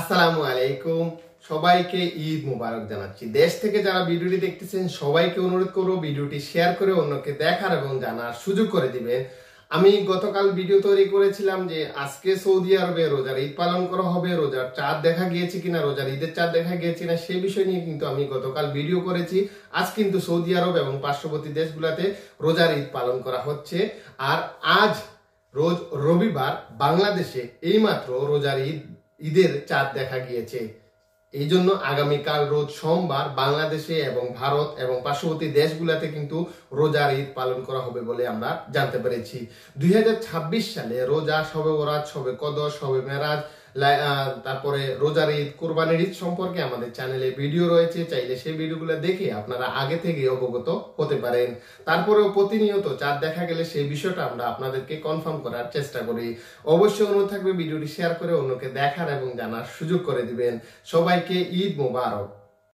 আসসালামু আলাইকুম, সবাইকে ঈদ মুবারক জানাচ্ছি। দেশ থেকে যারা ভিডিওটি দেখতেছেন সবাইকে অনুরোধ করব ভিডিওটি শেয়ার করে অন্যকে দেখার এবং জানার সুযোগ করে দিবেন। আমি গতকাল ভিডিও তৈরি করেছিলাম যে আজকে সৌদি আরবে রোজার ঈদ পালন করা হবে, রোজার চাঁদ দেখা গিয়েছে কিনা, রোজার ঈদের চাঁদ দেখা গিয়েছে কিনা সেই বিষয় নিয়ে কিন্তু আমি গতকাল ভিডিও করেছি। আজ কিন্তু সৌদি আরব এবং পার্শ্ববর্তী দেশগুলোতে রোজার ঈদ পালন করা হচ্ছে। আর আজ রোজ রবিবার বাংলাদেশে এইমাত্র রোজার ঈদের চাঁদ দেখা গিয়েছে। এই জন্য আগামীকাল রোজ সোমবার বাংলাদেশে এবং ভারত এবং পার্শ্ববর্তী দেশগুলোতে কিন্তু রোজার ঈদ পালন করা হবে বলে আমরা জানতে পেরেছি। 2026 সালে রোজা, শবে বরাত, শবে কদর, শবে মেরাজ, তারপরে রোজার ঈদ, কোরবানির ঈদ সম্পর্কে আমাদের চ্যানেলে ভিডিও রয়েছে, চাইলে সেই ভিডিওগুলো দেখে আপনারা আগে থেকে অবগত হতে পারেন। তারপরেও প্রতিনিয়ত চাঁদ দেখা গেলে সেই বিষয়টা আমরা আপনাদেরকে কনফার্ম করার চেষ্টা করি। অবশ্যই অনুরোধ থাকবে ভিডিওটি শেয়ার করে অন্যকে দেখার এবং জানার সুযোগ করে দিবেন। সবাইকে ঈদ মোবারক।